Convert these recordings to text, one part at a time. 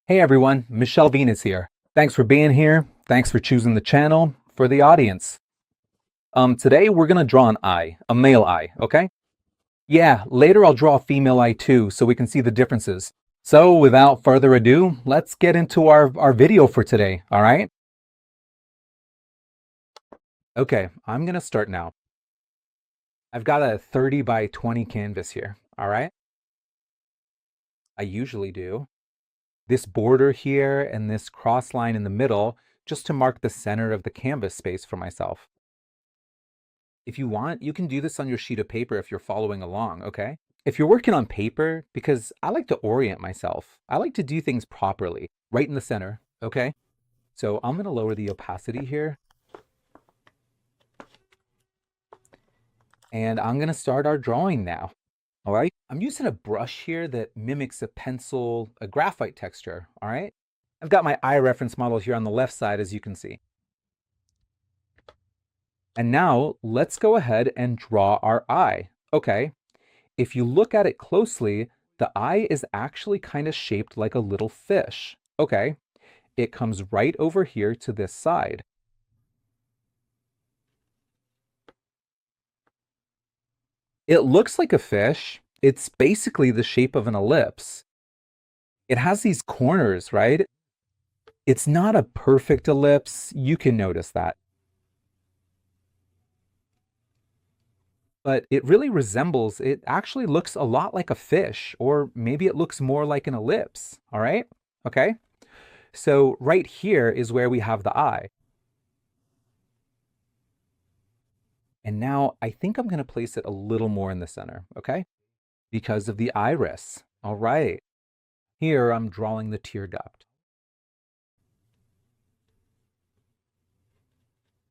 Hey everyone, Michelle Venus here. Thanks for being here. Thanks for choosing the channel. For the audience, today we're gonna draw an eye, a male eye, okay? Yeah, later I'll draw a female eye too, so we can see the differences. So without further ado, let's get into our video for today, all right? Okay, I'm gonna start now. I've got a 30 by 20 canvas here, all right? I usually do. This border here and this cross line in the middle, just to mark the center of the canvas space for myself. If you want, you can do this on your sheet of paper if you're following along, okay? If you're working on paper, because I like to orient myself, I like to do things properly, right in the center, okay? So I'm gonna lower the opacity here, and I'm gonna start our drawing now, all right? I'm using a brush here that mimics a pencil, a graphite texture, all right? I've got my eye reference model here on the left side, as you can see. And now let's go ahead and draw our eye, okay? If you look at it closely, the eye is actually kind of shaped like a little fish. Okay, it comes right over here to this side. It looks like a fish. It's basically the shape of an ellipse. It has these corners, right? It's not a perfect ellipse. You can notice that. But it really resembles, it actually looks a lot like a fish, or maybe it looks more like an ellipse. All right? Okay. So right here is where we have the eye. And now I think I'm going to place it a little more in the center, okay? Because of the iris. All right. Here I'm drawing the tear duct.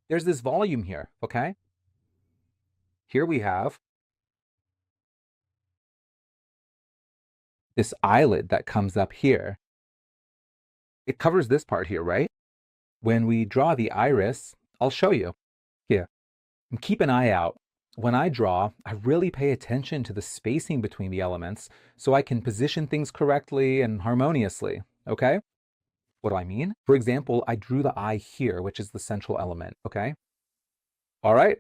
There's this volume here, okay? Here we have this eyelid that comes up here. It covers this part here, right? When we draw the iris, I'll show you. Here, and keep an eye out. When I draw, I really pay attention to the spacing between the elements so I can position things correctly and harmoniously, okay? What do I mean? For example, I drew the eye here, which is the central element, okay? All right.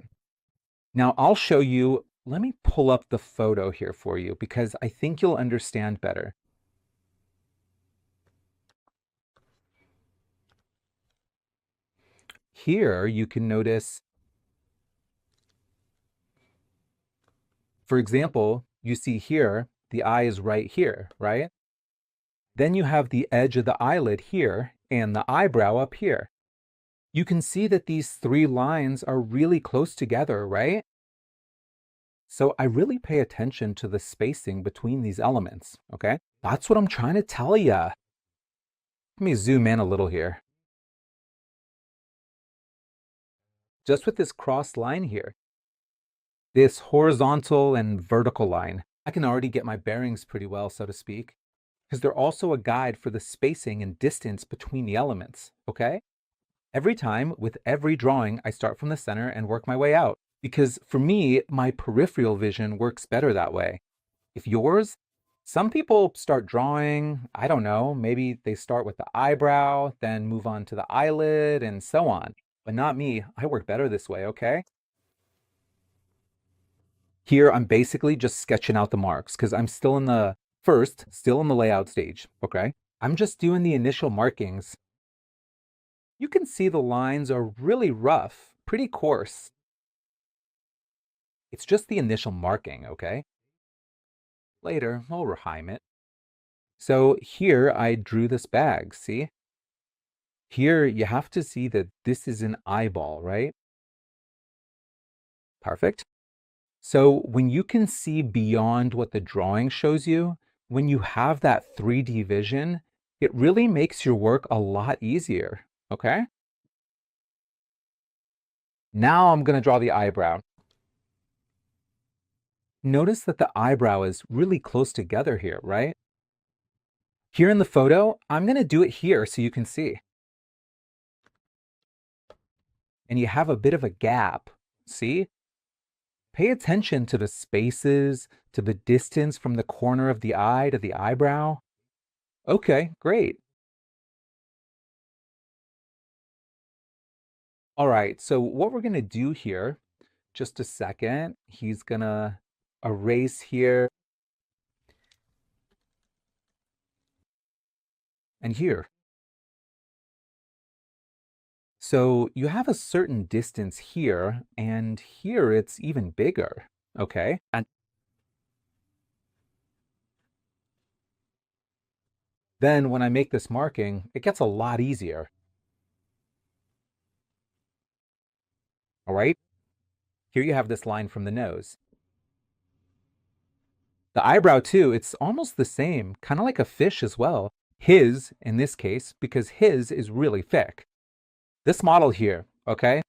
Now I'll show you, let me pull up the photo here for you because I think you'll understand better. Here you can notice, for example, you see here, the eye is right here, right? Then you have the edge of the eyelid here and the eyebrow up here. You can see that these three lines are really close together, right? So I really pay attention to the spacing between these elements, okay? That's what I'm trying to tell you. Let me zoom in a little here. Just with this crossed line here, this horizontal and vertical line, I can already get my bearings pretty well, so to speak, because they're also a guide for the spacing and distance between the elements, okay? Every time, with every drawing, I start from the center and work my way out, because for me, my peripheral vision works better that way. If yours, some people start drawing, I don't know, maybe they start with the eyebrow, then move on to the eyelid, and so on. But not me. I work better this way, okay? Here, I'm basically just sketching out the marks because I'm still in the still in the layout stage, okay? I'm just doing the initial markings. You can see the lines are really rough, pretty coarse. It's just the initial marking, okay? Later, I'll refine it. So here I drew this bag, see? Here you have to see that this is an eyeball, right? Perfect. So when you can see beyond what the drawing shows you, when you have that 3D vision, it really makes your work a lot easier, okay? Now I'm gonna draw the eyebrow. Notice that the eyebrow is really close together here, right? Here in the photo, I'm gonna do it here so you can see. And you have a bit of a gap, see? Pay attention to the spaces, to the distance from the corner of the eye to the eyebrow. Okay, great. All right, so what we're gonna do here, just a second, he's gonna erase here and here. So you have a certain distance here, and here it's even bigger, okay? And then when I make this marking, it gets a lot easier, all right? Here you have this line from the nose. The eyebrow too, it's almost the same, kind of like a fish as well. His, in this case, because his is really thick. This model here, okay?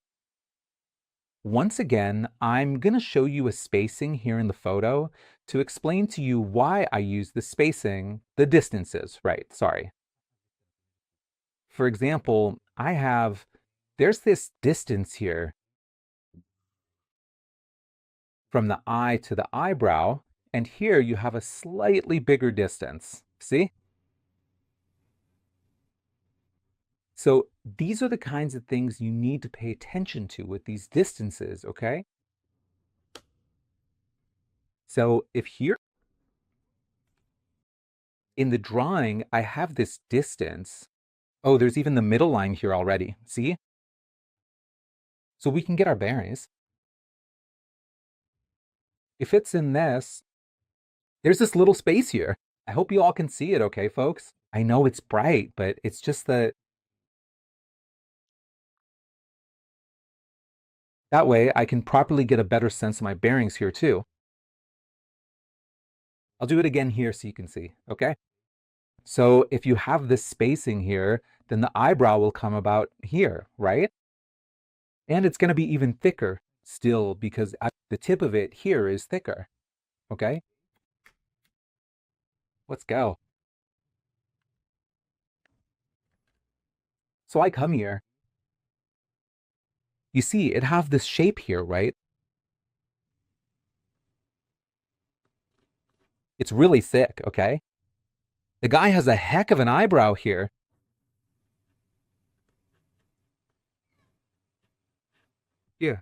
Once again, I'm going to show you a spacing here in the photo to explain to you why I use the spacing, the distances, right, sorry. For example, there's this distance here from the eye to the eyebrow, and here you have a slightly bigger distance, see? So these are the kinds of things you need to pay attention to with these distances, okay? So if here in the drawing, I have this distance. Oh, there's even the middle line here already. See? So we can get our bearings. If it's in this, there's this little space here. I hope you all can see it, okay, folks? I know it's bright, but it's just that way I can properly get a better sense of my bearings here too. I'll do it again here so you can see, okay? So if you have this spacing here, then the eyebrow will come about here, right? And it's going to be even thicker still because the tip of it here is thicker, okay? Let's go. So I come here. You see, it have this shape here, right? It's really thick, okay? The guy has a heck of an eyebrow here. Yeah.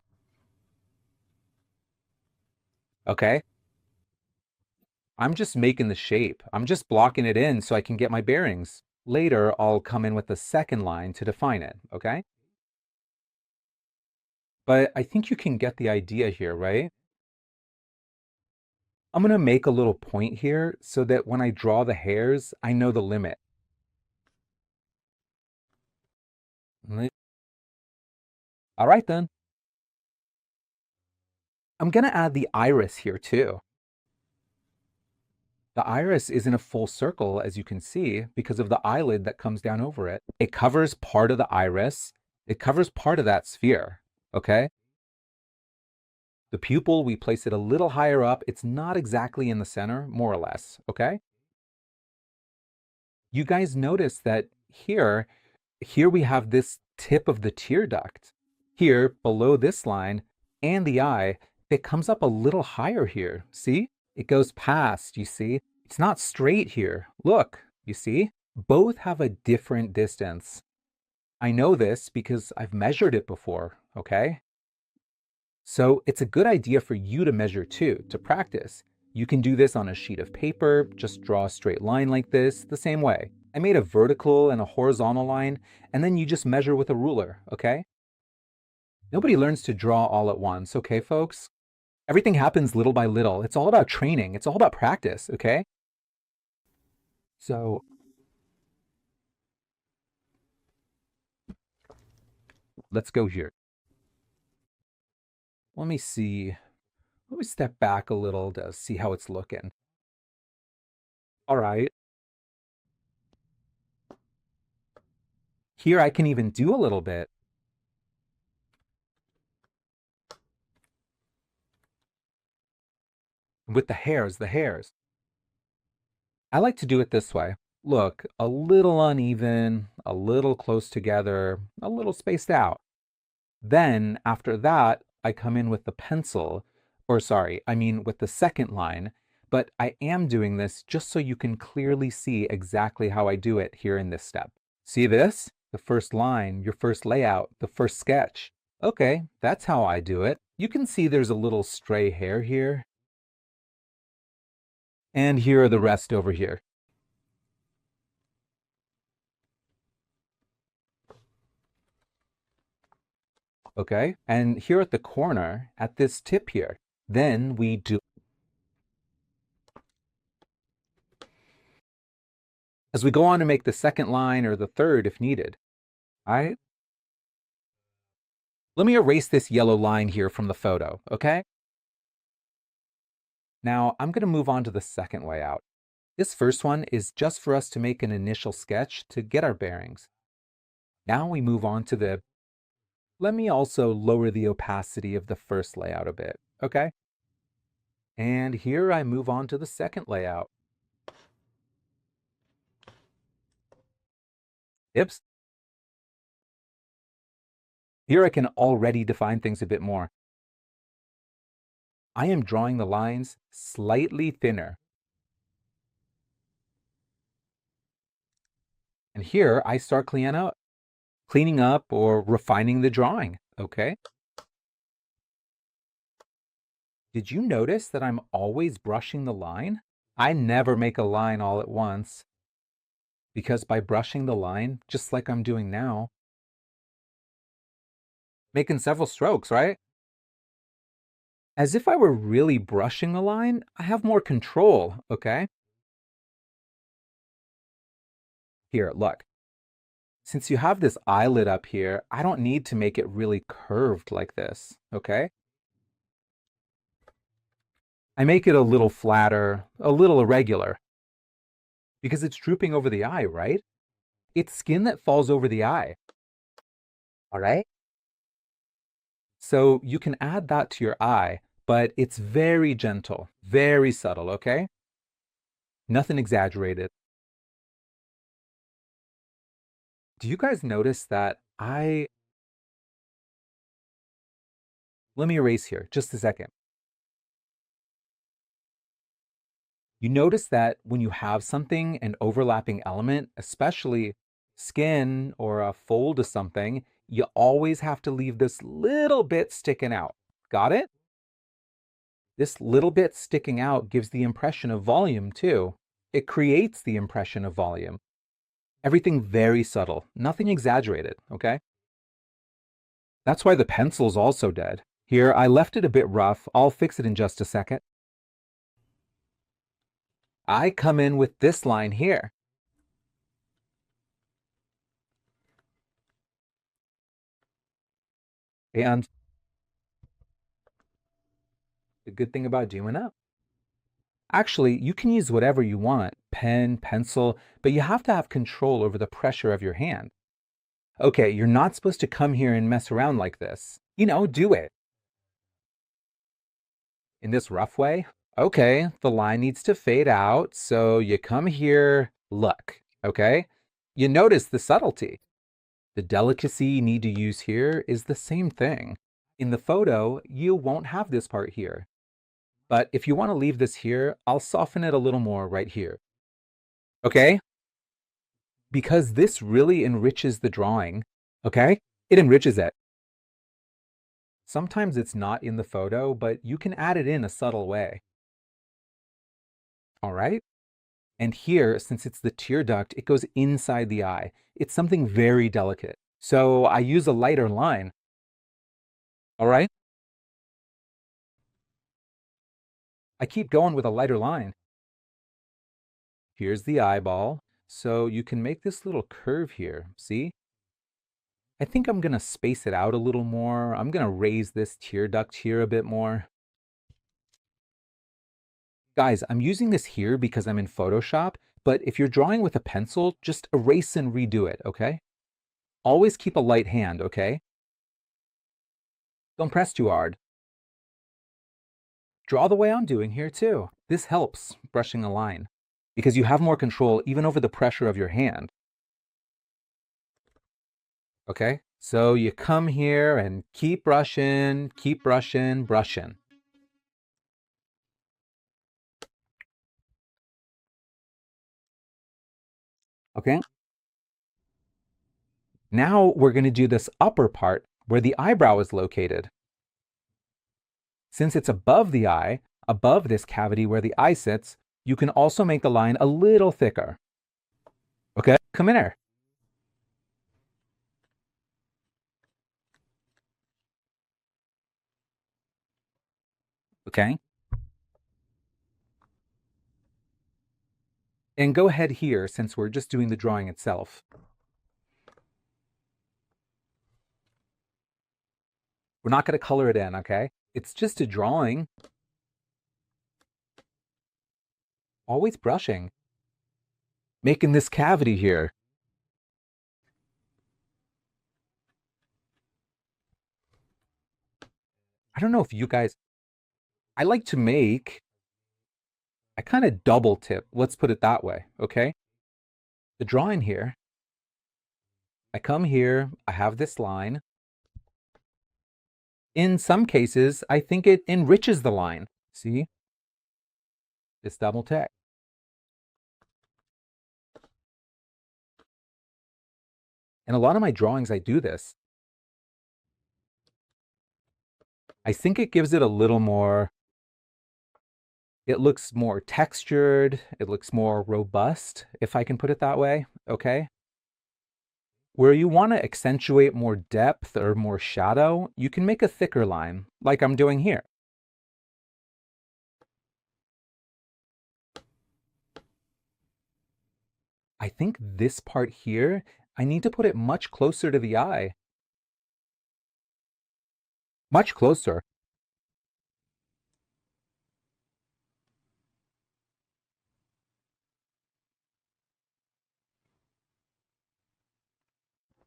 Okay. I'm just making the shape. I'm just blocking it in so I can get my bearings. Later, I'll come in with the second line to define it, okay? But I think you can get the idea here, right? I'm going to make a little point here so that when I draw the hairs, I know the limit. All right, then. I'm going to add the iris here too. The iris is in a full circle, as you can see, because of the eyelid that comes down over it. It covers part of the iris. It covers part of that sphere, okay? The pupil, we place it a little higher up. It's not exactly in the center, more or less, okay? You guys notice that here we have this tip of the tear duct. Here, below this line, and the eye, it comes up a little higher here, see? It goes past, you see? It's not straight here. Look, you see? Both have a different distance. I know this because I've measured it before, okay? So it's a good idea for you to measure too, to practice. You can do this on a sheet of paper, just draw a straight line like this, the same way. I made a vertical and a horizontal line, and then you just measure with a ruler, okay? Nobody learns to draw all at once, okay, folks? Everything happens little by little. It's all about training. It's all about practice, okay? So let's go here. Let me see. Let me step back a little to see how it's looking. All right. Here I can even do a little bit. With the hairs. I like to do it this way. Look, a little uneven, a little close together, a little spaced out. Then after that, I come in with the pencil, or sorry, I mean with the second line, but I am doing this just so you can clearly see exactly how I do it here in this step. See this? The first line, your first layout, the first sketch. Okay, that's how I do it. You can see there's a little stray hair here. And here are the rest over here. Okay, and here at the corner, at this tip here, then we do, as we go on to make the second line or the third if needed. All right, let me erase this yellow line here from the photo, okay? Now I'm going to move on to the second way out. This first one is just for us to make an initial sketch to get our bearings. Now we move on to the, let me also lower the opacity of the first layout a bit, okay? And here I move on to the second layout. Oops. Here I can already define things a bit more. I am drawing the lines slightly thinner. And here I start cleaning up or refining the drawing, okay? Did you notice that I'm always brushing the line? I never make a line all at once because by brushing the line, just like I'm doing now, making several strokes, right? As if I were really brushing the line, I have more control, okay? Here, look. Since you have this eyelid up here, I don't need to make it really curved like this, okay? I make it a little flatter, a little irregular, because it's drooping over the eye, right? It's skin that falls over the eye, all right? So you can add that to your eye, but it's very gentle, very subtle, okay? Nothing exaggerated. Do you guys notice that let me erase here, just a second. You notice that when you have something, an overlapping element, especially skin or a fold of something, you always have to leave this little bit sticking out. Got it? This little bit sticking out gives the impression of volume too. It creates the impression of volume. Everything very subtle, nothing exaggerated, okay? That's why the pencil's also dead. Here, I left it a bit rough. I'll fix it in just a second. I come in with this line here. And the good thing about doing it, actually, you can use whatever you want, pen, pencil, but you have to have control over the pressure of your hand. Okay, you're not supposed to come here and mess around like this. Do it. In this rough way? Okay, the line needs to fade out, so you come here, look, okay? You notice the subtlety. The delicacy you need to use here is the same thing. In the photo, you won't have this part here. But if you want to leave this here, I'll soften it a little more right here. Okay? Because this really enriches the drawing. Okay? It enriches it. Sometimes it's not in the photo, but you can add it in a subtle way. All right? And here, since it's the tear duct, it goes inside the eye. It's something very delicate. So I use a lighter line. All right? I keep going with a lighter line. Here's the eyeball. So you can make this little curve here. See? I think I'm going to space it out a little more. I'm going to raise this tear duct here a bit more. Guys, I'm using this here because I'm in Photoshop, but if you're drawing with a pencil, just erase and redo it, okay? Always keep a light hand, okay? Don't press too hard. Draw the way I'm doing here too. This helps brushing a line because you have more control even over the pressure of your hand. Okay? So you come here and keep brushing, brushing. Okay? Now we're going to do this upper part where the eyebrow is located. Since it's above the eye, above this cavity where the eye sits, you can also make the line a little thicker. Okay, come in here. Okay. And go ahead here since we're just doing the drawing itself. We're not going to color it in, okay? It's just a drawing. Always brushing. Making this cavity here. I don't know if you guys, I like to make, I kind of double tip. Let's put it that way, okay? The drawing here, I come here, I have this line. In some cases, I think it enriches the line. See? Just double tap. And a lot of my drawings, I do this. I think it gives it a little more, it looks more textured, it looks more robust, if I can put it that way, okay? Where you want to accentuate more depth or more shadow, you can make a thicker line, like I'm doing here. I think this part here, I need to put it much closer to the eye. Much closer.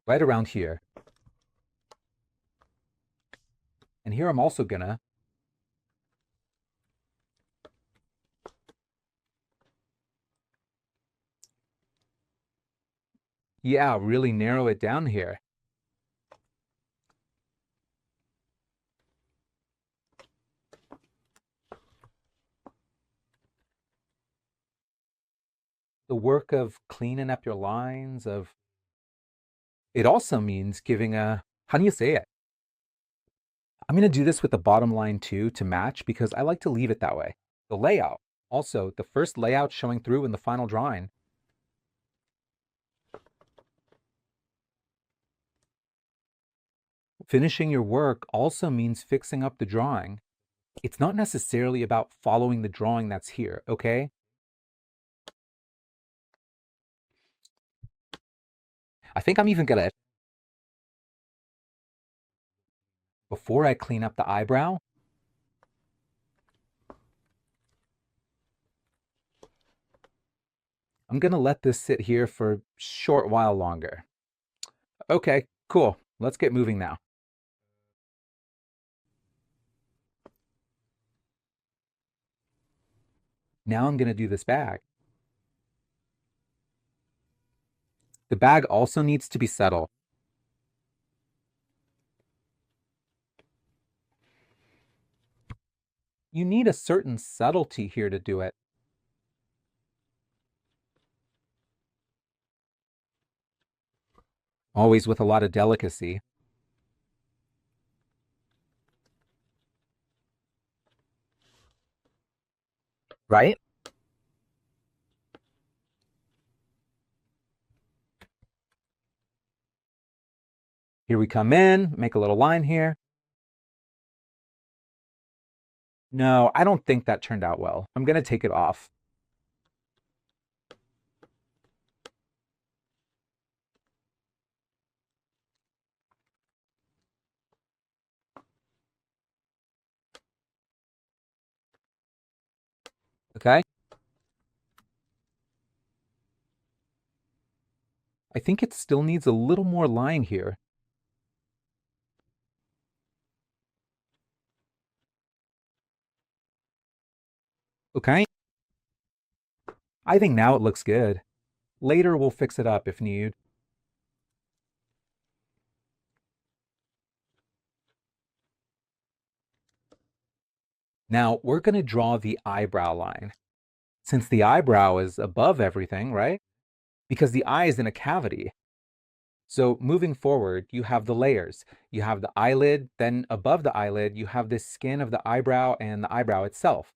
Right around here. And here I'm also gonna really narrow it down here. The work of cleaning up your lines, of it also means giving a, how do you say it? I'm going to do this with the bottom line too to match because I like to leave it that way. The layout, also the first layout showing through in the final drawing. Finishing your work also means fixing up the drawing. It's not necessarily about following the drawing that's here, okay? I think I'm even gonna, before I clean up the eyebrow, I'm gonna let this sit here for a short while longer. Okay, cool. Let's get moving now. Now I'm gonna do this bag. The bag also needs to be subtle. You need a certain subtlety here to do it. Always with a lot of delicacy. Right? Here we come in, make a little line here. No, I don't think that turned out well. I'm gonna take it off. Okay? I think it still needs a little more line here. Okay? I think now it looks good. Later we'll fix it up if need. Now we're gonna draw the eyebrow line. Since the eyebrow is above everything, right? Because the eye is in a cavity. So moving forward, you have the layers. You have the eyelid, then above the eyelid, you have this skin of the eyebrow and the eyebrow itself.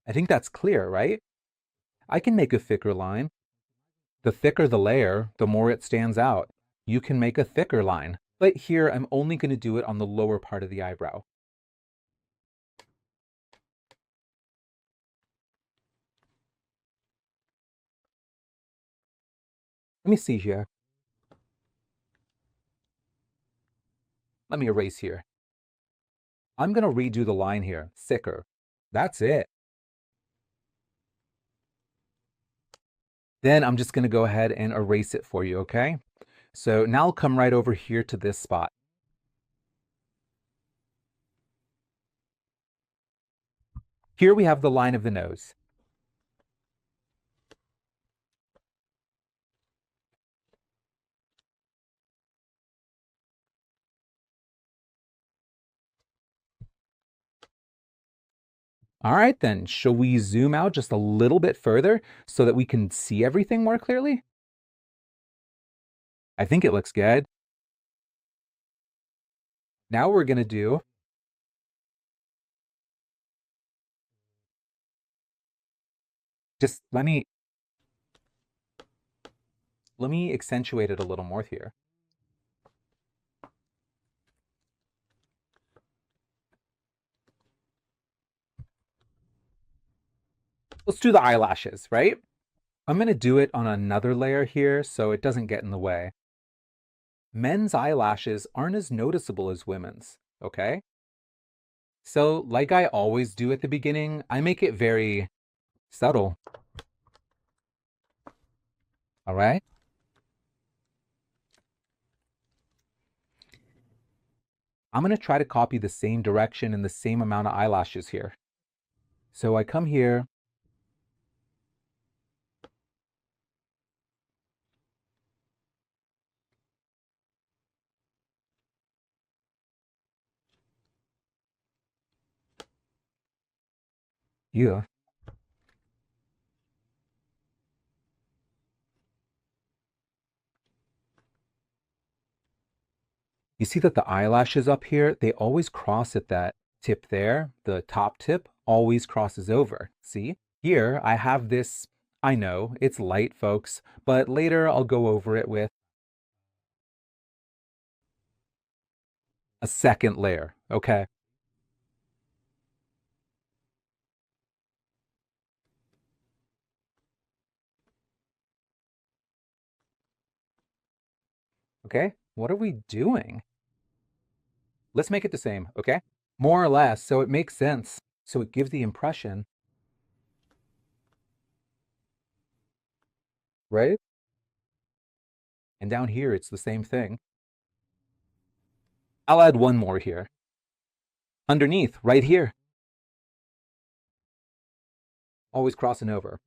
I think that's clear, right? I can make a thicker line. The thicker the layer, the more it stands out. You can make a thicker line, but here I'm only going to do it on the lower part of the eyebrow. Let me see here. Let me erase here. I'm going to redo the line here, thicker. That's it. Then I'm just going to go ahead and erase it for you, okay? So now I'll come right over here to this spot. Here we have the line of the nose. All right, then, shall we zoom out just a little bit further so that we can see everything more clearly? I think it looks good. Now we're going to do just let me accentuate it a little more here. Let's do the eyelashes, right? I'm going to do it on another layer here so it doesn't get in the way. Men's eyelashes aren't as noticeable as women's, okay? So, like I always do at the beginning, I make it very subtle. All right? I'm going to try to copy the same direction and the same amount of eyelashes here. So I come here. Yeah. You see that the eyelashes up here, they always cross at that tip there. The top tip always crosses over. See? Here I have this, I know, it's light, folks, but later I'll go over it with a second layer, okay? Okay, what are we doing? Let's make it the same, okay? More or less, so it makes sense. So it gives the impression, right? And down here, it's the same thing. I'll add one more here. Underneath, right here, always crossing over.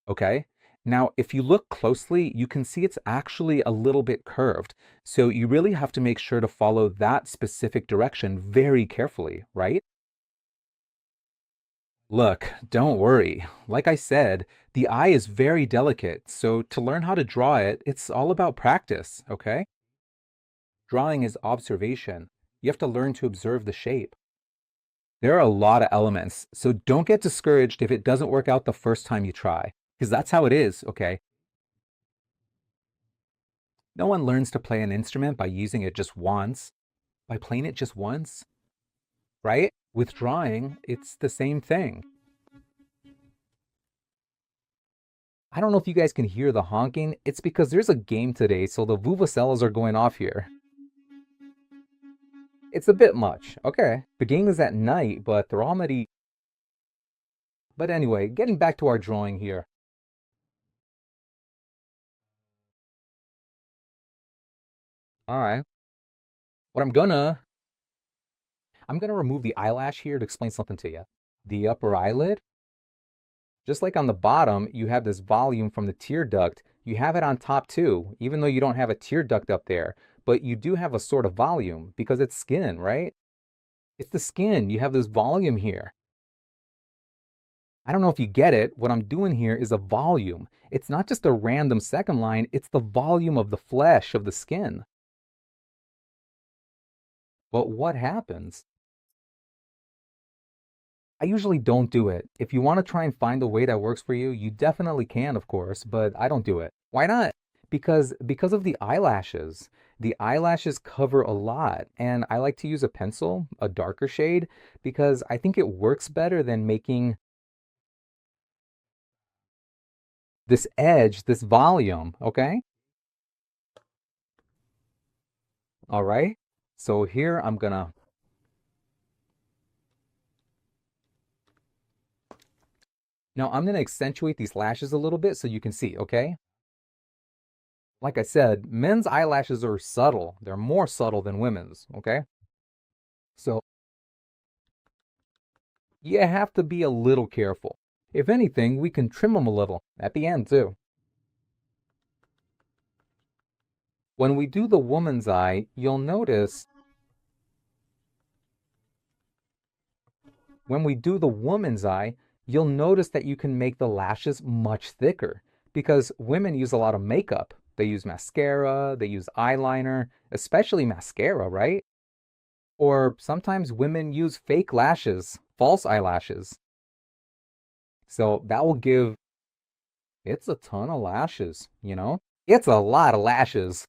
Okay. Now, if you look closely, you can see it's actually a little bit curved. So you really have to make sure to follow that specific direction very carefully, right? Look, don't worry. Like I said, the eye is very delicate. So to learn how to draw it, it's all about practice, okay? Drawing is observation. You have to learn to observe the shape. There are a lot of elements, so don't get discouraged if it doesn't work out the first time you try, because that's how it is, okay? No one learns to play an instrument by using it just once, by playing it just once, right? With drawing, it's the same thing. I don't know if you guys can hear the honking. It's because there's a game today, so the vuvuzelas are going off here. It's a bit much. Okay. The game is at night, but they're already... But anyway, getting back to our drawing here. All right. What I'm gonna remove the eyelash here to explain something to you. The upper eyelid, just like on the bottom, you have this volume from the tear duct. You have it on top too, even though you don't have a tear duct up there. But you do have a sort of volume because it's skin, right? It's the skin. You have this volume here. I don't know if you get it. What I'm doing here is a volume. It's not just a random second line, it's the volume of the flesh of the skin. But what happens? I usually don't do it. If you want to try and find a way that works for you, you definitely can, of course, but I don't do it. Why not? Because of the eyelashes. The eyelashes cover a lot, and I like to use a pencil, a darker shade, because I think it works better than making this edge, this volume, okay? All right. So here I'm gonna accentuate these lashes a little bit so you can see, okay? Like I said, men's eyelashes are subtle. They're more subtle than women's, okay? So you have to be a little careful. If anything, we can trim them a little at the end too. When we do the woman's eye, you'll notice when we do the woman's eye, you'll notice that you can make the lashes much thicker because women use a lot of makeup. They use mascara, they use eyeliner, especially mascara, right? Or sometimes women use fake lashes, false eyelashes. So that will give it's a ton of lashes, you know? It's a lot of lashes.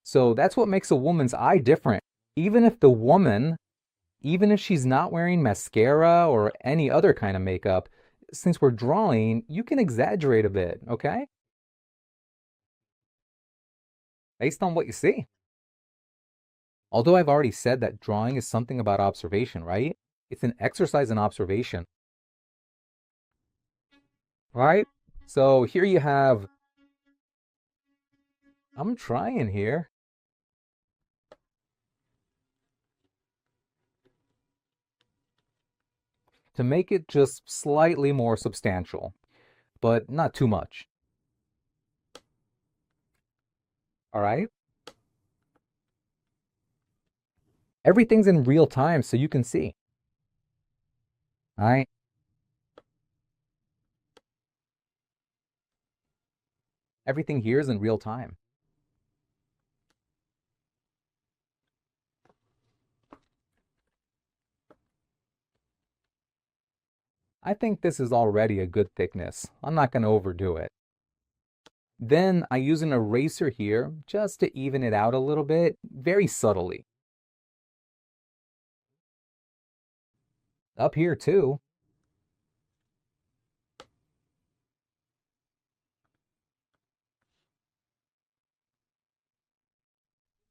So that's what makes a woman's eye different. Even if the woman, even if she's not wearing mascara or any other kind of makeup, since we're drawing, you can exaggerate a bit, okay? Based on what you see. Although I've already said that drawing is something about observation, right? It's an exercise in observation, right? So here you have, I'm trying here to make it just slightly more substantial, but not too much. All right? Everything's in real time so you can see. All right? Everything here is in real time. I think this is already a good thickness. I'm not going to overdo it. Then I use an eraser here just to even it out a little bit, very subtly. Up here too.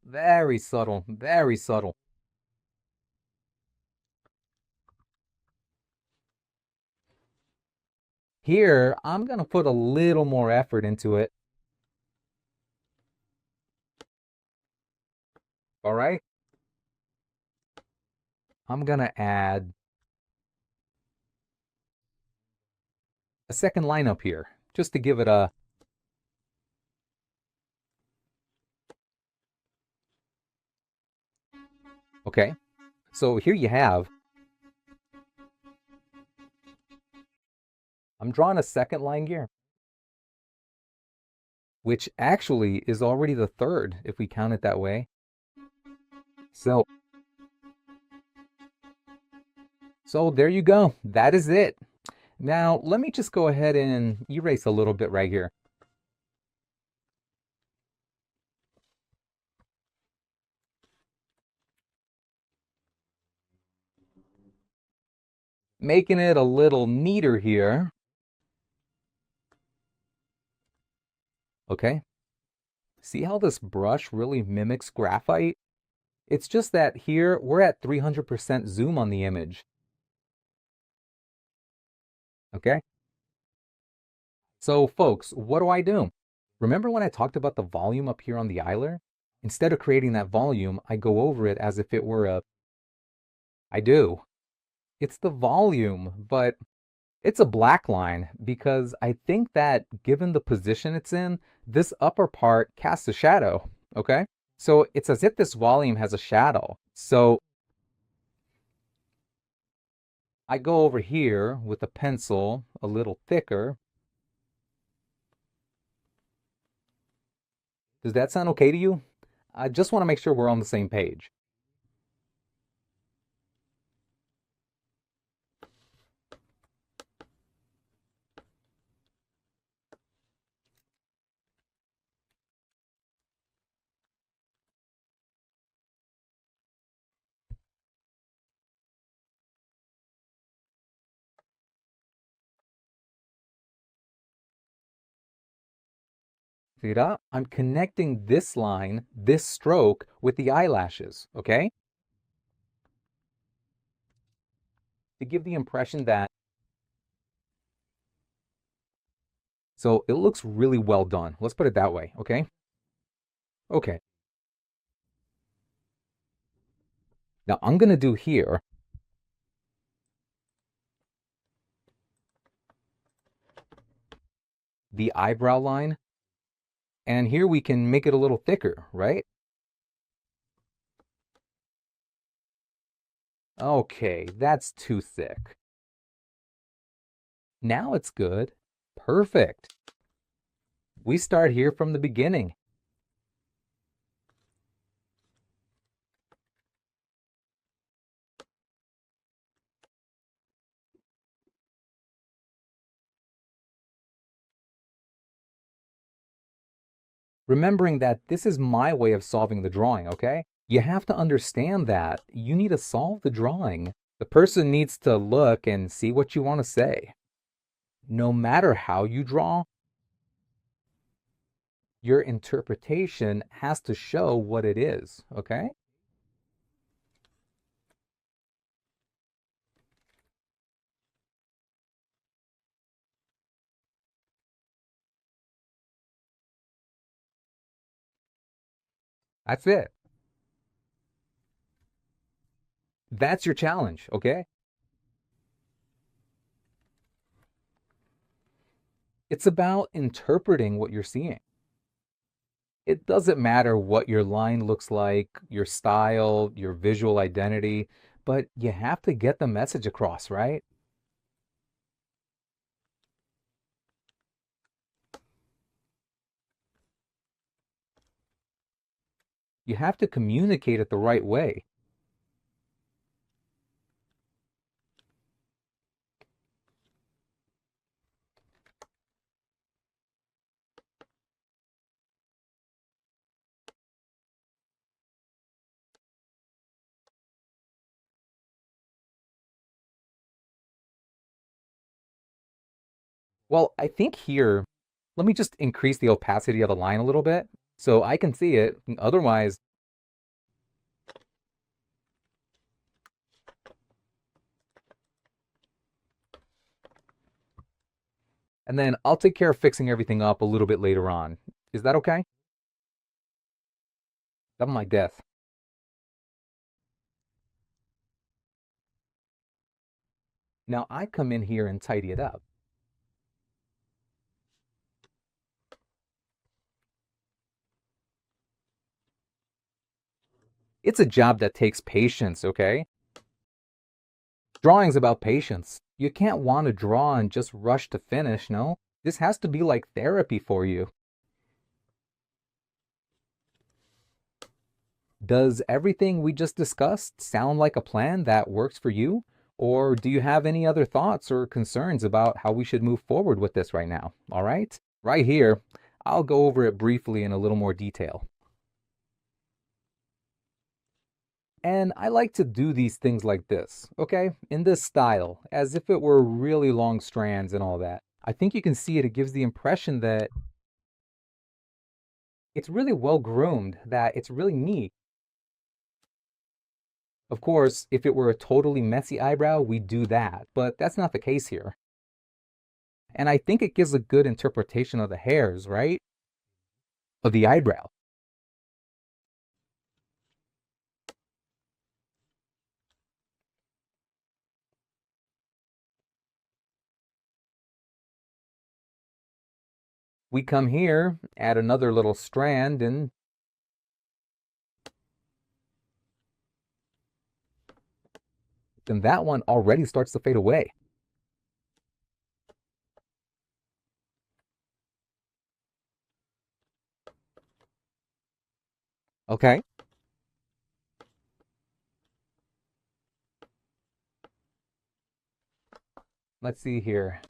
Very subtle, very subtle. Here, I'm going to put a little more effort into it. All right? I'm going to add a second line up here just to give it a. Okay. So here you have, I'm drawing a second line here, which actually is already the third if we count it that way. So, so there you go. That is it. Now, let me just go ahead and erase a little bit right here. Making it a little neater here. Okay. See how this brush really mimics graphite? It's just that here we're at 300% zoom on the image. Okay. So folks, what do I do? Remember when I talked about the volume up here on the eyelid? Instead of creating that volume, I go over it as if it were a, I do. It's the volume, but it's a black line because I think that given the position it's in, this upper part casts a shadow, okay? So it's as if this volume has a shadow. So I go over here with a pencil a little thicker. Does that sound okay to you? I just want to make sure we're on the same page. See that? I'm connecting this line, this stroke, with the eyelashes, okay? To give the impression that, so it looks really well done. Let's put it that way, okay? Okay. Now I'm going to do here, the eyebrow line, and here we can make it a little thicker, right? Okay, that's too thick. Now it's good. Perfect. We start here from the beginning. Remembering that this is my way of solving the drawing, okay? You have to understand that you need to solve the drawing. The person needs to look and see what you want to say. No matter how you draw, your interpretation has to show what it is, okay? That's it. That's your challenge, okay? It's about interpreting what you're seeing. It doesn't matter what your line looks like, your style, your visual identity, but you have to get the message across, right? You have to communicate it the right way. Well, I think here, let me just increase the opacity of the line a little bit so I can see it. Otherwise, and then I'll take care of fixing everything up a little bit later on. Is that okay? Something like this. Now I come in here and tidy it up. It's a job that takes patience, okay? Drawing's about patience. You can't want to draw and just rush to finish, no? This has to be like therapy for you. Does everything we just discussed sound like a plan that works for you? Or do you have any other thoughts or concerns about how we should move forward with this right now? All right? Right here, I'll go over it briefly in a little more detail. And I like to do these things like this, okay? In this style, as if it were really long strands and all that. I think you can see it, it gives the impression that it's really well groomed, that it's really neat. Of course, if it were a totally messy eyebrow, we'd do that, but that's not the case here. And I think it gives a good interpretation of the hairs, right? Of the eyebrow. We come here, add another little strand, and then that one already starts to fade away. Okay, let's see here.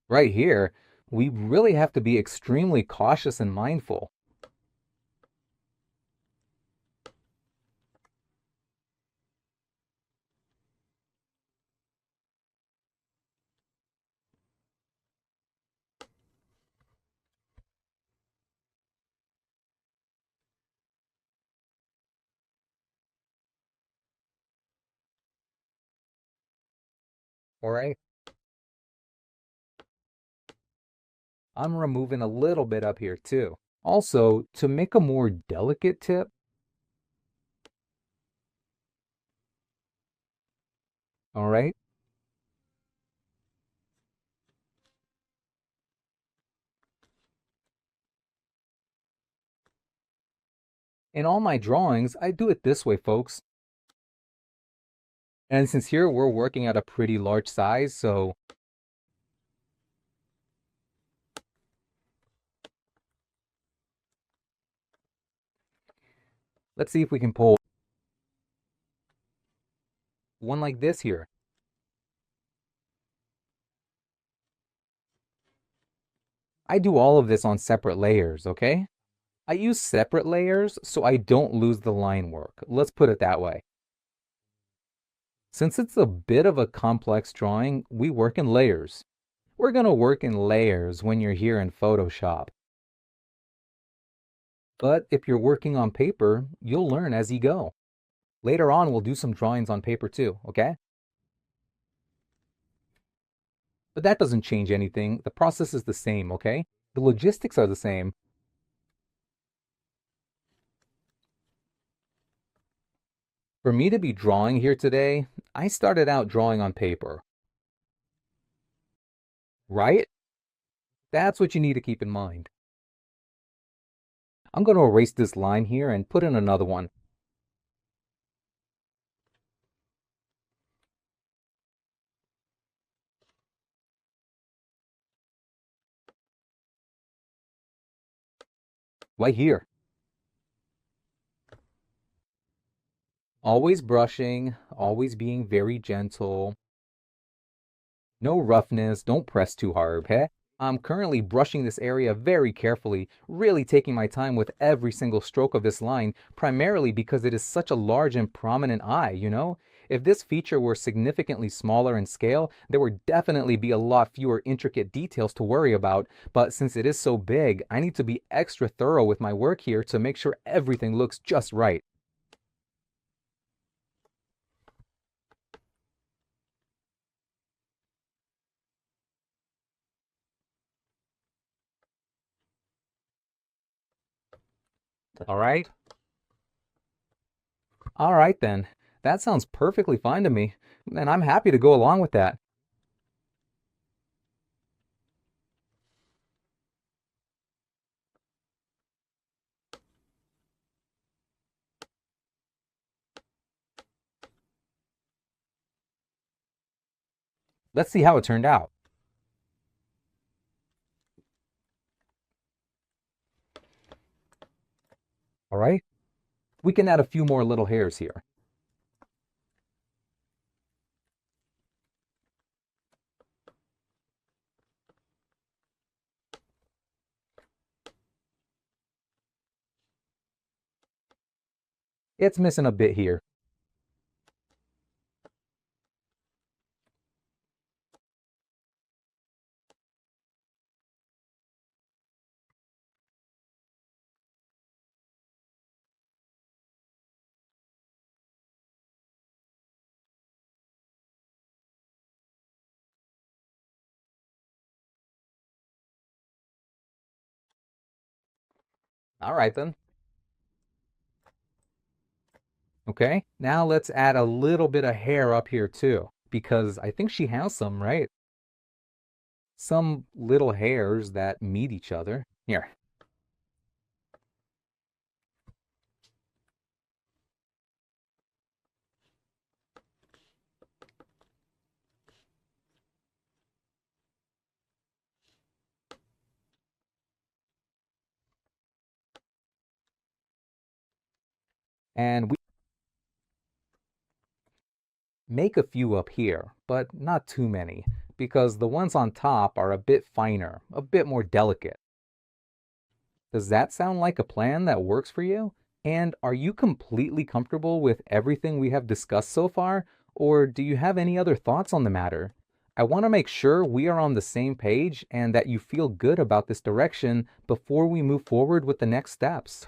Right here, we really have to be extremely cautious and mindful. All right, I'm removing a little bit up here too. Also, to make a more delicate tip, all right, in all my drawings, I do it this way, folks. And since here we're working at a pretty large size, so let's see if we can pull one like this here. I do all of this on separate layers, okay? I use separate layers so I don't lose the line work. Let's put it that way. Since it's a bit of a complex drawing, we work in layers. We're going to work in layers when you're here in Photoshop. But if you're working on paper, you'll learn as you go. Later on, we'll do some drawings on paper too, okay? But that doesn't change anything. The process is the same, okay? The logistics are the same. For me to be drawing here today, I started out drawing on paper, right? That's what you need to keep in mind. I'm going to erase this line here and put in another one. Right here. Always brushing, always being very gentle. No roughness, don't press too hard, okay? I'm currently brushing this area very carefully, really taking my time with every single stroke of this line, primarily because it is such a large and prominent eye, you know? If this feature were significantly smaller in scale, there would definitely be a lot fewer intricate details to worry about, but since it is so big, I need to be extra thorough with my work here to make sure everything looks just right. All right? All right then. That sounds perfectly fine to me, and I'm happy to go along with that. Let's see how it turned out. All right? We can add a few more little hairs here. It's missing a bit here. All right then. Okay, now let's add a little bit of hair up here too, because I think she has some, right? Some little hairs that meet each other. Here. And we make a few up here, but not too many, because the ones on top are a bit finer, a bit more delicate. Does that sound like a plan that works for you? And are you completely comfortable with everything we have discussed so far, or do you have any other thoughts on the matter? I want to make sure we are on the same page and that you feel good about this direction before we move forward with the next steps.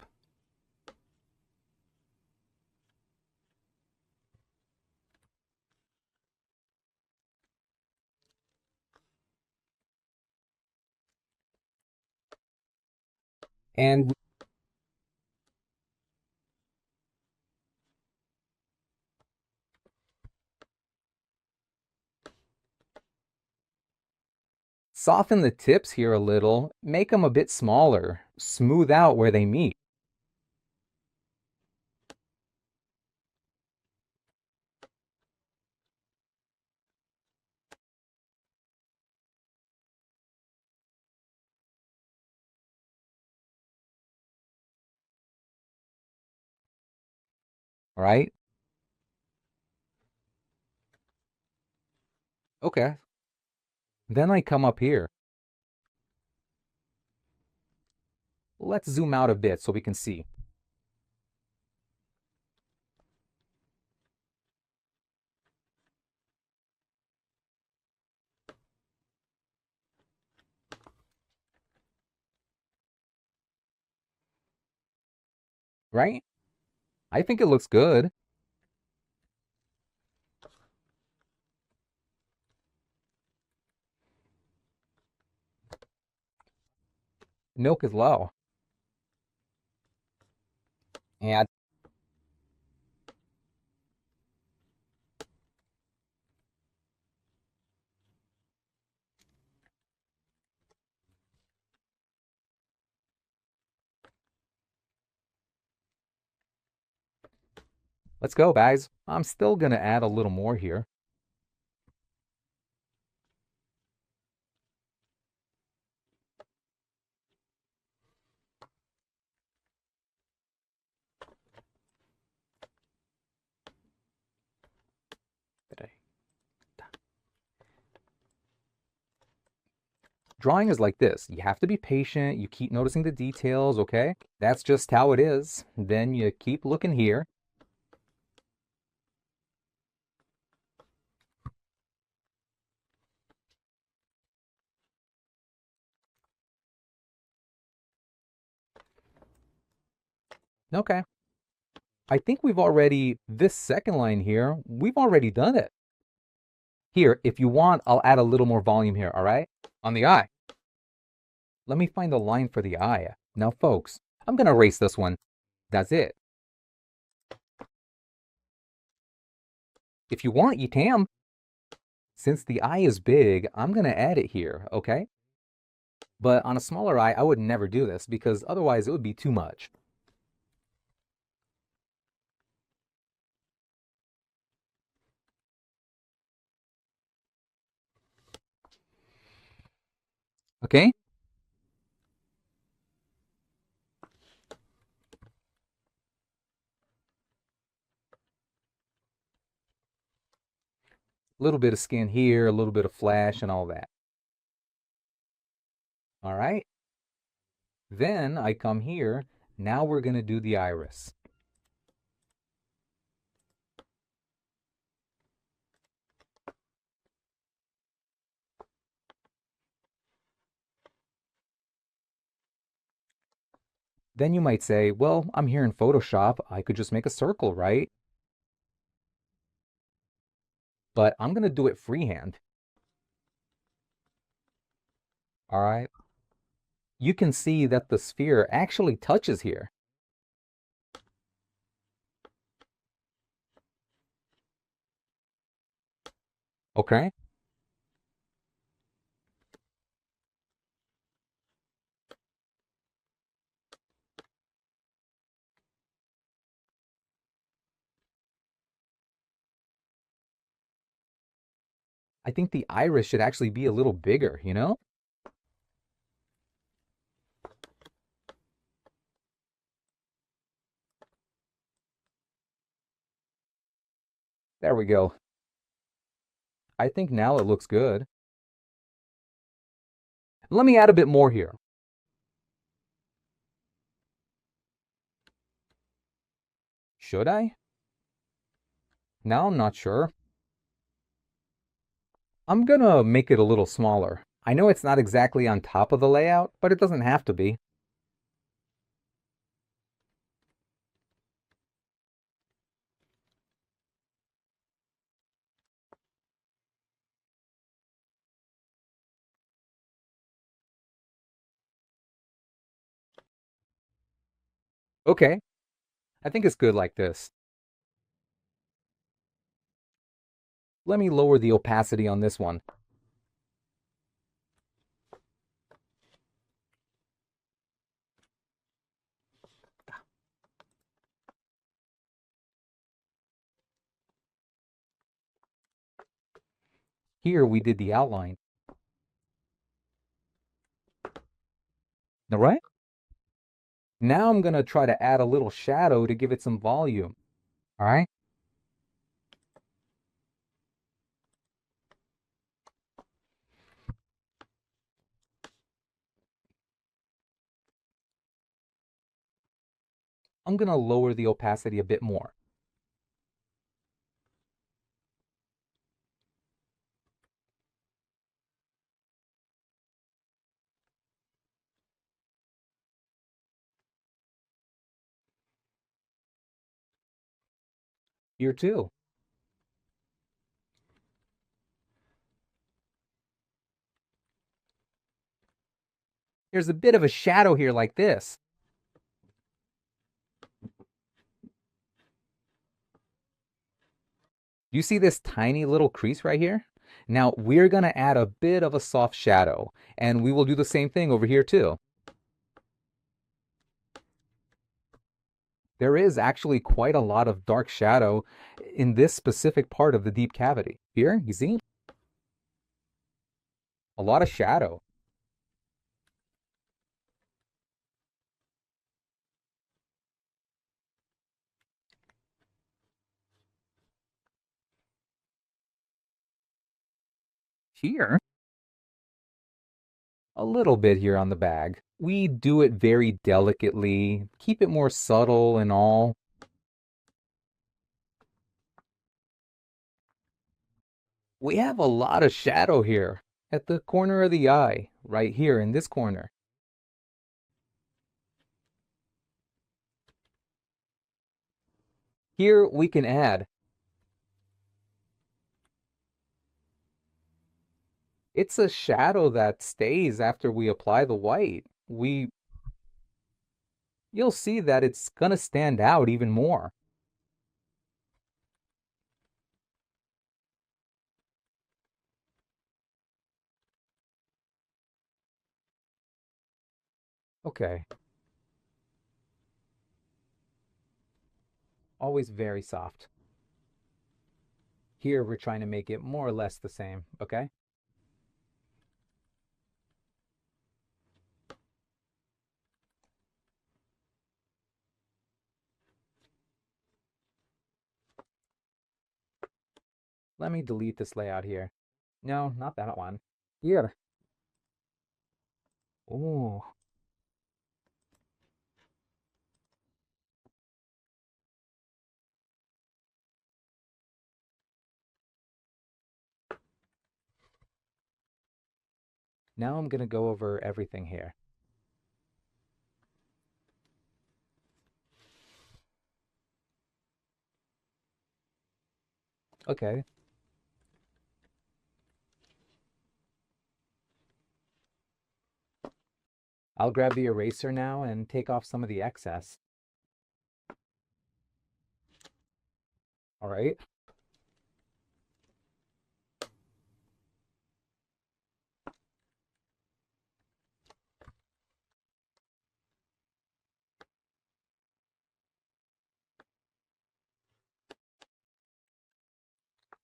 And soften the tips here a little, make them a bit smaller, smooth out where they meet, all right? Okay. Then I come up here. Let's zoom out a bit so we can see, right? I think it looks good. Milk is low. And let's go, guys. I'm still gonna add a little more here. Drawing is like this. You have to be patient. You keep noticing the details, okay? That's just how it is. Then you keep looking here. Okay. I think we've already, this second line here, we've already done it. Here, if you want, I'll add a little more volume here, all right? On the eye. Let me find the line for the eye. Now, folks, I'm gonna erase this one. That's it. If you want, you can. Since the eye is big, I'm gonna add it here, okay? But on a smaller eye, I would never do this because otherwise it would be too much. Okay? A little bit of skin here, a little bit of flash and all that. All right? Then I come here. Now we're gonna do the iris. Then you might say, well, I'm here in Photoshop. I could just make a circle, right? But I'm gonna do it freehand. All right? You can see that the sphere actually touches here. Okay? I think the iris should actually be a little bigger, you know? There we go. I think now it looks good. Let me add a bit more here. Should I? Now I'm not sure. I'm gonna make it a little smaller. I know it's not exactly on top of the layout, but it doesn't have to be. Okay, I think it's good like this. Let me lower the opacity on this one. Here we did the outline. All right. Now I'm gonna try to add a little shadow to give it some volume. All right. I'm gonna lower the opacity a bit more. Here too. There's a bit of a shadow here like this. You see this tiny little crease right here? Now we're gonna add a bit of a soft shadow, and we will do the same thing over here too. There is actually quite a lot of dark shadow in this specific part of the deep cavity. Here, you see? A lot of shadow. Here, a little bit here on the bag. We do it very delicately, keep it more subtle and all. We have a lot of shadow here at the corner of the eye, right here in this corner. Here we can add. It's a shadow that stays after we apply the white. You'll see that it's gonna stand out even more. Okay, always very soft. Here we're trying to make it more or less the same, okay? Let me delete this layout here. No, not that one. Here. Oh, now I'm gonna go over everything here. Okay, I'll grab the eraser now and take off some of the excess. All right.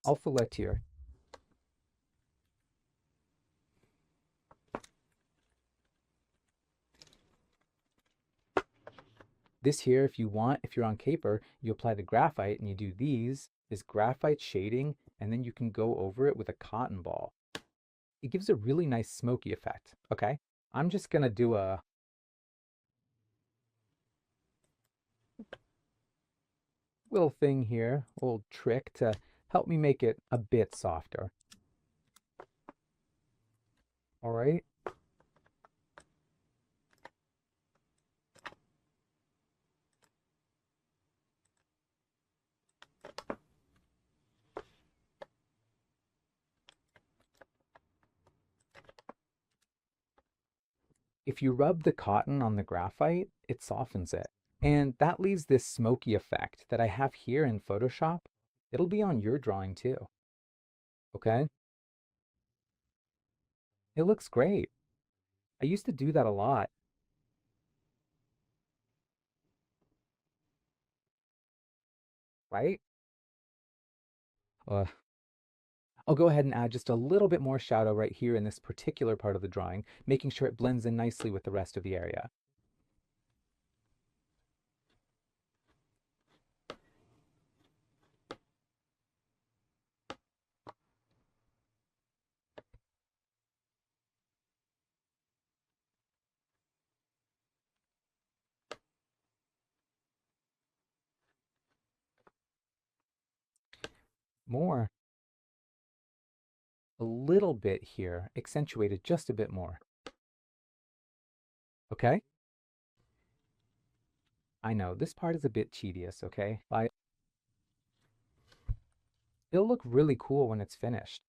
I'll select here. This here, if you want, if you're on caper, you apply the graphite and you do these. is graphite shading, and then you can go over it with a cotton ball. It gives a really nice smoky effect, okay? I'm just gonna do a little thing here, a little trick to help me make it a bit softer. All right. If you rub the cotton on the graphite, it softens it. And that leaves this smoky effect that I have here in Photoshop. It'll be on your drawing too, okay? It looks great. I used to do that a lot, right? Uh, I'll go ahead and add just a little bit more shadow right here in this particular part of the drawing, making sure it blends in nicely with the rest of the area. More, a little bit here, accentuated just a bit more. Okay? I know, this part is a bit tedious, okay? It'll look really cool when it's finished.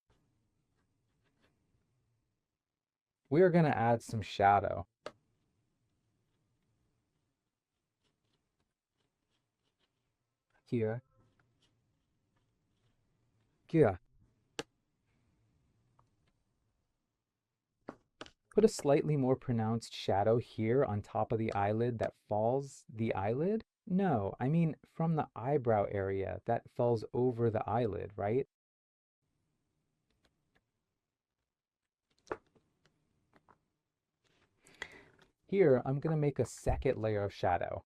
We are going to add some shadow here. Yeah. Put a slightly more pronounced shadow here on top of the eyelid that falls the eyelid. No, I mean from the eyebrow area that falls over the eyelid, right? Here, I'm going to make a second layer of shadow.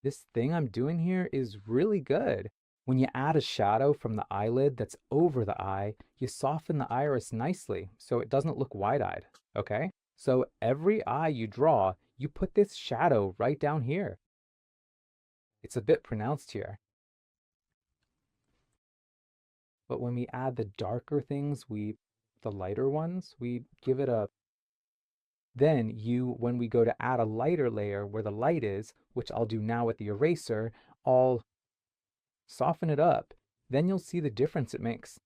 This thing I'm doing here is really good. When you add a shadow from the eyelid that's over the eye, you soften the iris nicely so it doesn't look wide-eyed, okay? So every eye you draw, you put this shadow right down here. It's a bit pronounced here. But when we add the darker things, the lighter ones, we give it a, then when we go to add a lighter layer where the light is, which I'll do now with the eraser, I'll soften it up. Then you'll see the difference it makes.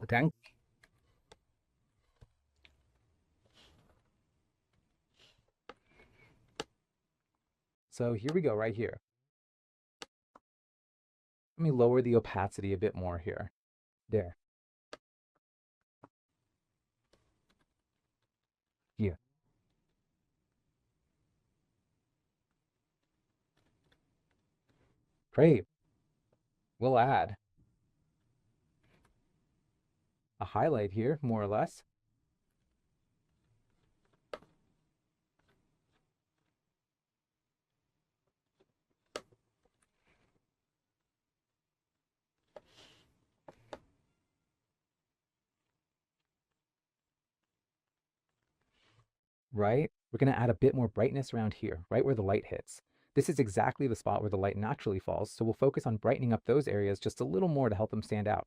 Okay. So here we go, right here. Let me lower the opacity a bit more here. There. Yeah. Great. We'll add a highlight here, more or less. Right? We're going to add a bit more brightness around here, right where the light hits. This is exactly the spot where the light naturally falls, so we'll focus on brightening up those areas just a little more to help them stand out.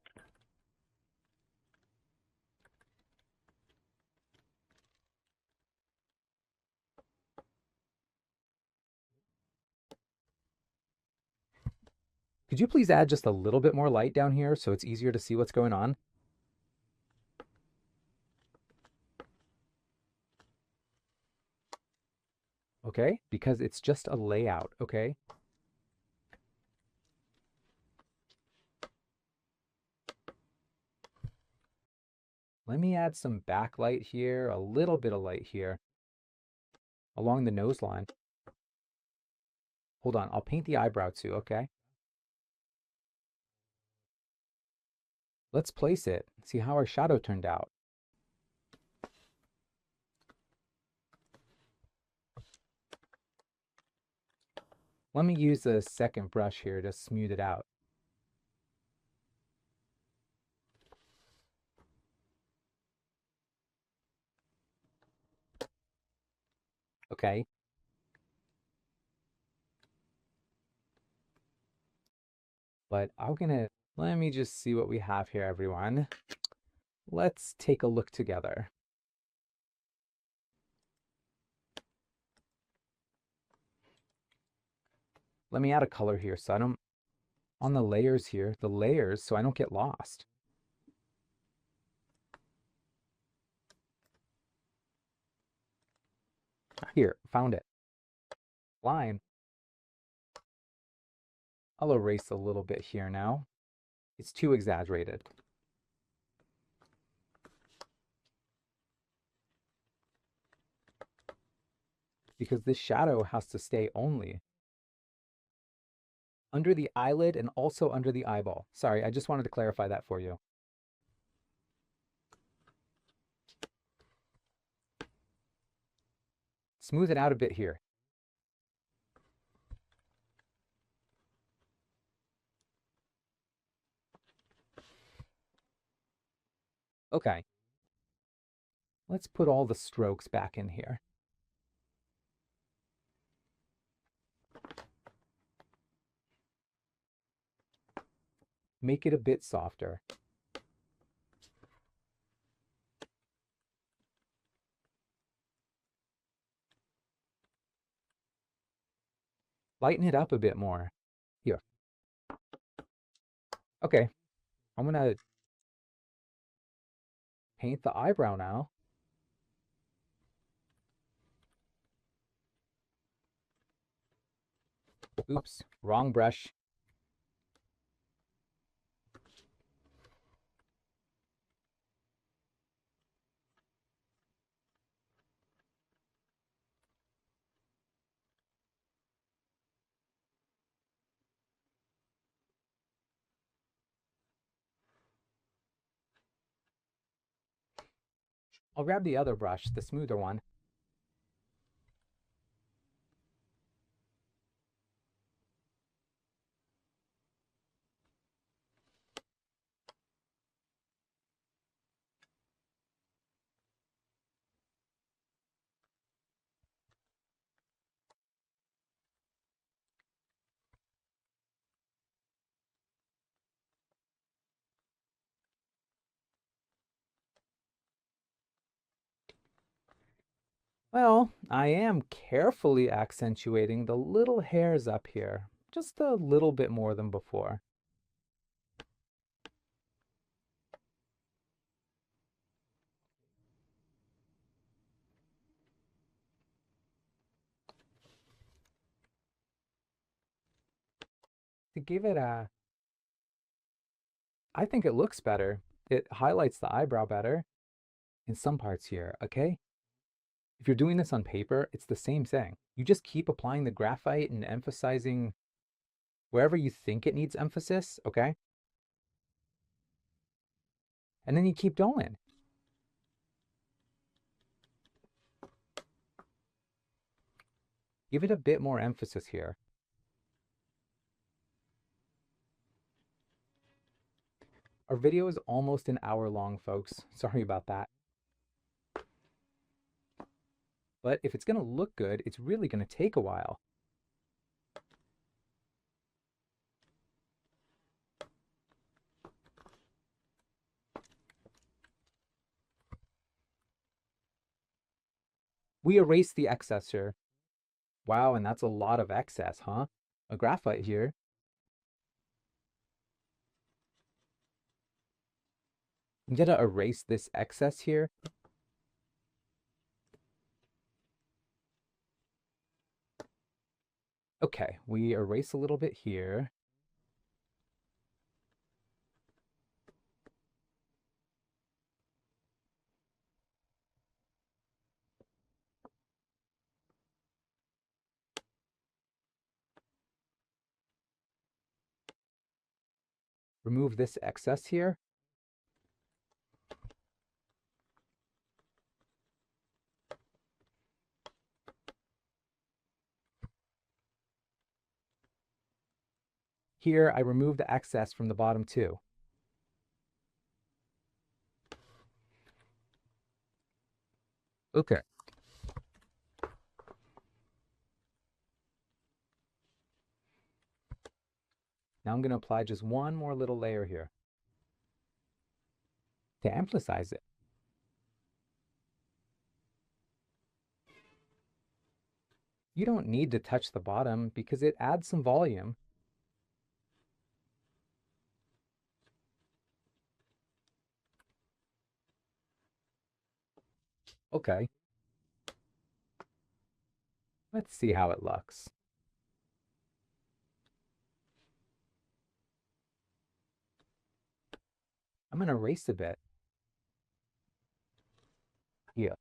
Could you please add just a little bit more light down here so it's easier to see what's going on? Okay, because it's just a layout, okay? Let me add some backlight here, a little bit of light here along the nose line. Hold on, I'll paint the eyebrow too, okay? Let's place it, see how our shadow turned out. Let me use a second brush here to smooth it out. Okay. But let me just see what we have here, everyone. Let's take a look together. Let me add a color here so I don't, on the layers here, so I don't get lost. Here, found it. Line. I'll erase a little bit here now. It's too exaggerated. Because this shadow has to stay only under the eyelid and also under the eyeball. Sorry, I just wanted to clarify that for you. Smooth it out a bit here. Okay. Let's put all the strokes back in here. Make it a bit softer. Lighten it up a bit more. Here. Okay. I'm gonna paint the eyebrow now. Oops, wrong brush. I'll grab the other brush, the smoother one. Well, I am carefully accentuating the little hairs up here, just a little bit more than before. To give it I think it looks better. It highlights the eyebrow better in some parts here, okay? If you're doing this on paper, it's the same thing. You just keep applying the graphite and emphasizing wherever you think it needs emphasis, okay? And then you keep going. Give it a bit more emphasis here. Our video is almost an hour long, folks. Sorry about that. But if it's going to look good, it's really going to take a while. We erase the excess here. Wow, and that's a lot of excess, huh? A graphite here. I'm going to erase this excess here. Okay, we erase a little bit here. Remove this excess here. Here, I remove the excess from the bottom too. Okay. Now I'm going to apply just one more little layer here to emphasize it. You don't need to touch the bottom because it adds some volume. Okay, let's see how it looks. I'm going to erase a bit. Yeah,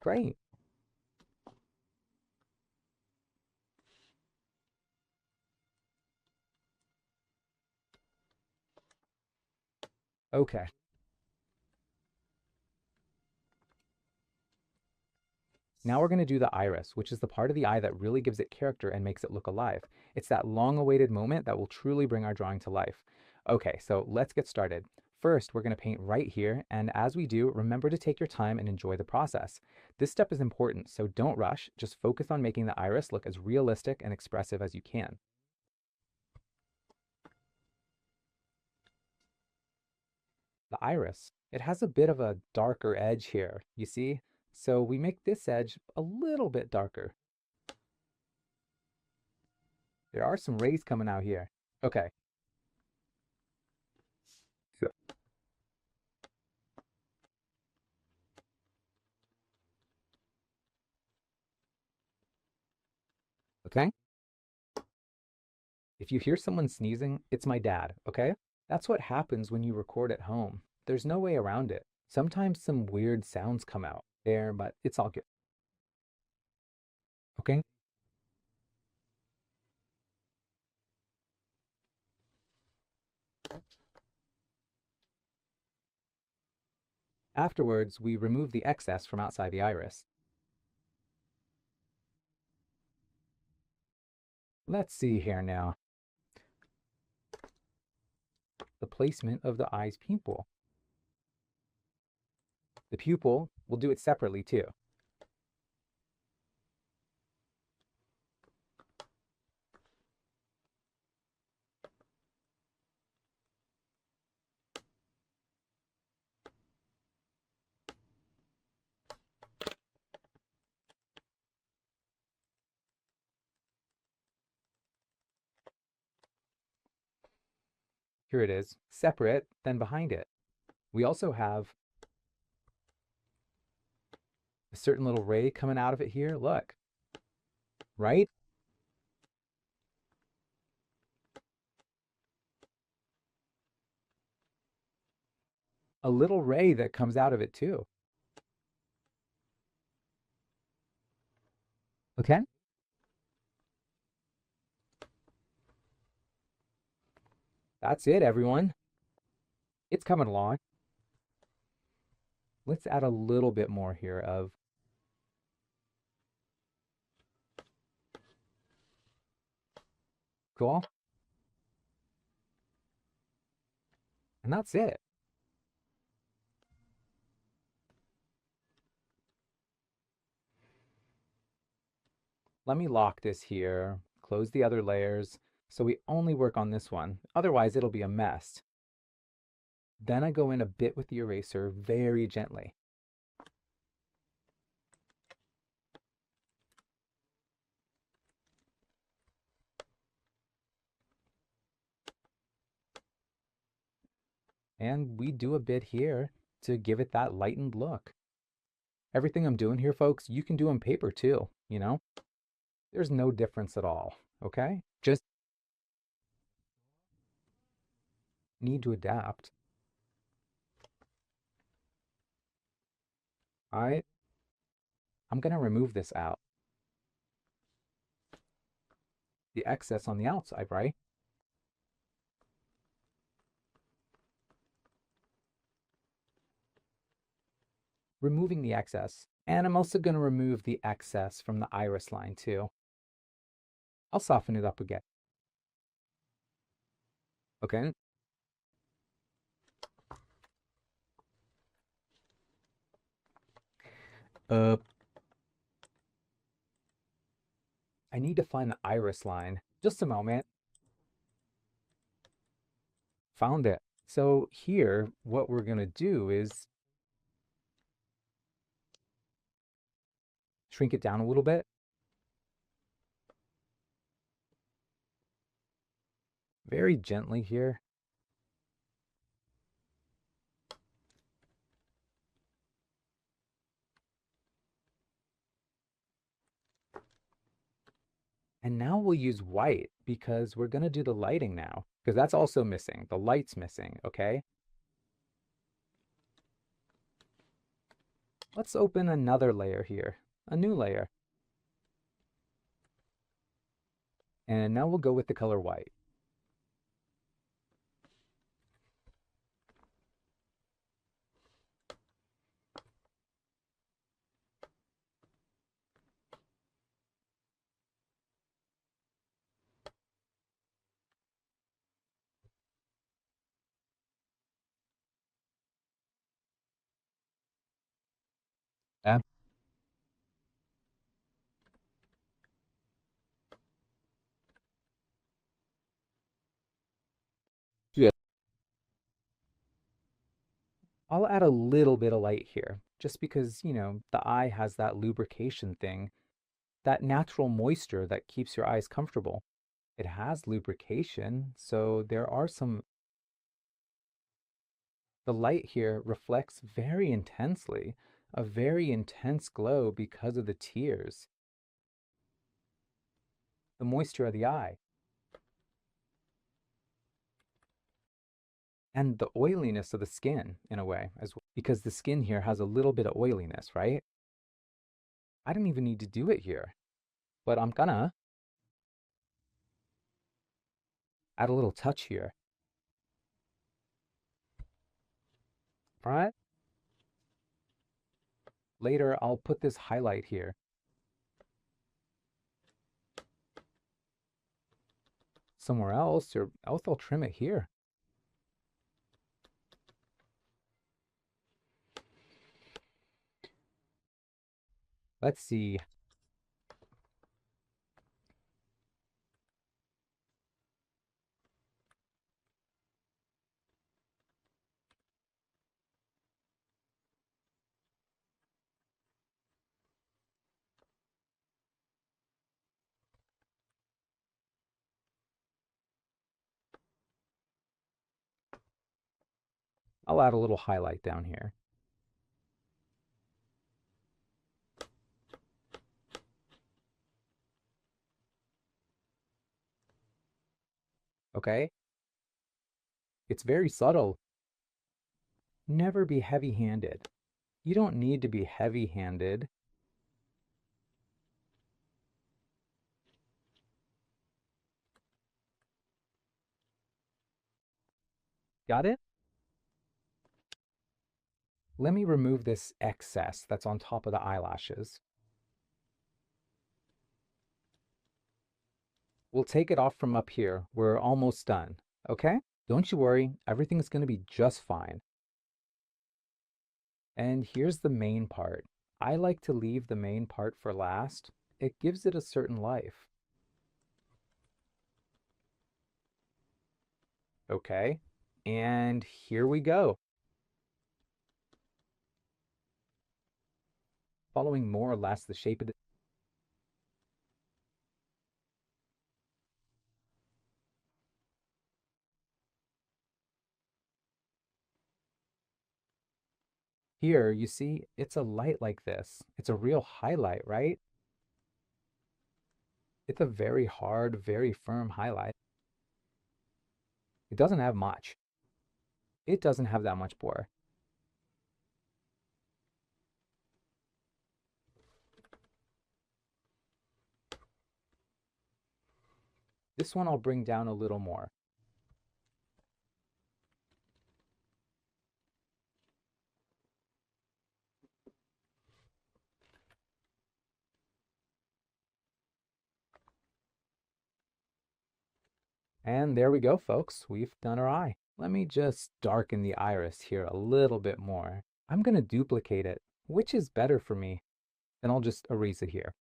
great. Okay. Now we're going to do the iris, which is the part of the eye that really gives it character and makes it look alive. It's that long-awaited moment that will truly bring our drawing to life. Okay, so let's get started. First, we're going to paint right here, and as we do, remember to take your time and enjoy the process. This step is important, so don't rush, just focus on making the iris look as realistic and expressive as you can. The iris, it has a bit of a darker edge here, you see? So we make this edge a little bit darker. There are some rays coming out here. Okay. So, okay. If you hear someone sneezing, it's my dad, okay? That's what happens when you record at home. There's no way around it. Sometimes some weird sounds come out there, but it's all good. Okay? Afterwards, we remove the excess from outside the iris. Let's see here now. The placement of the eye's pupil. The pupil, we'll do it separately too. Here it is, separate, then behind it. We also have a certain little ray coming out of it here. Look, right? A little ray that comes out of it too. Okay? That's it, everyone. It's coming along. Let's add a little bit more here of cool. And that's it. Let me lock this here, close the other layers, so we only work on this one. Otherwise, it'll be a mess. Then I go in a bit with the eraser very gently. And we do a bit here to give it that lightened look. Everything I'm doing here, folks, you can do on paper too, you know? There's no difference at all, okay? Just need to adapt. All right, I'm gonna remove this out. The excess on the outside, right? Removing the excess. And I'm also gonna remove the excess from the iris line too. I'll soften it up again. Okay. Uh, I need to find the iris line. Just a moment. Found it. So here, what we're gonna do is shrink it down a little bit. Very gently here. And now we'll use white because we're gonna do the lighting now. Because that's also missing. The light's missing, okay? Let's open another layer here. A new layer. And now we'll go with the color white. Yeah. Yeah. I'll add a little bit of light here, just because, the eye has that lubrication thing, that natural moisture that keeps your eyes comfortable. It has lubrication, so there are some, the light here reflects very intensely, a very intense glow because of the tears, the moisture of the eye, and the oiliness of the skin in a way as well, because the skin here has a little bit of oiliness, right? I don't even need to do it here, but I'm gonna add a little touch here. All right. Later, I'll put this highlight here. Somewhere else, or else I'll trim it here. Let's see. I'll add a little highlight down here. Okay? It's very subtle. Never be heavy-handed. You don't need to be heavy-handed. Got it? Let me remove this excess that's on top of the eyelashes. We'll take it off from up here. We're almost done. Okay? Don't you worry. Everything's going to be just fine. And here's the main part. I like to leave the main part for last. It gives it a certain life. Okay? And here we go. Following more or less the shape of the... Here, you see, it's a light like this. It's a real highlight, right? It's a very hard, very firm highlight. It doesn't have much. It doesn't have that much bore. This one I'll bring down a little more. And there we go, folks. We've done our eye. Let me just darken the iris here a little bit more. I'm going to duplicate it. Which is better for me? Then I'll just erase it here.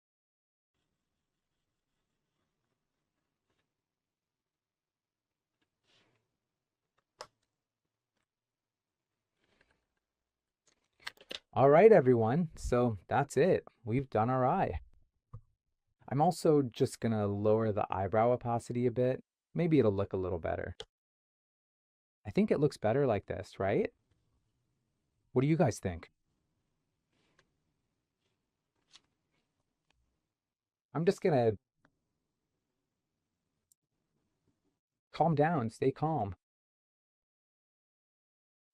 All right, everyone. So that's it. We've done our eye. I'm also just going to lower the eyebrow opacity a bit. Maybe it'll look a little better. I think it looks better like this, right? What do you guys think? I'm just going to calm down, stay calm.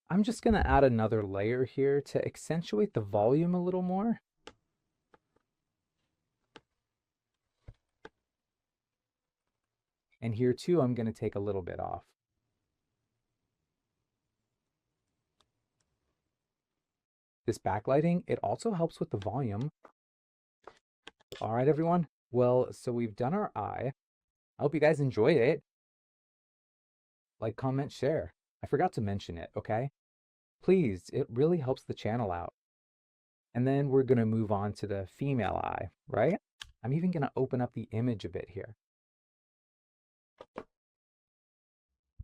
I'm just going to add another layer here to accentuate the volume a little more. And here too, I'm going to take a little bit off. This backlighting, it also helps with the volume. All right, everyone. Well, so we've done our eye. I hope you guys enjoyed it. Like, comment, share. I forgot to mention it, okay? Please, it really helps the channel out. And then we're going to move on to the female eye, right? I'm even going to open up the image a bit here,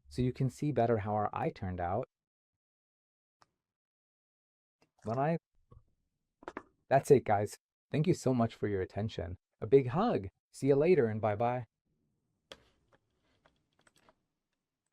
so you can see better how our eye turned out. That's it, guys. Thank you so much for your attention. A big hug. See you later and bye-bye.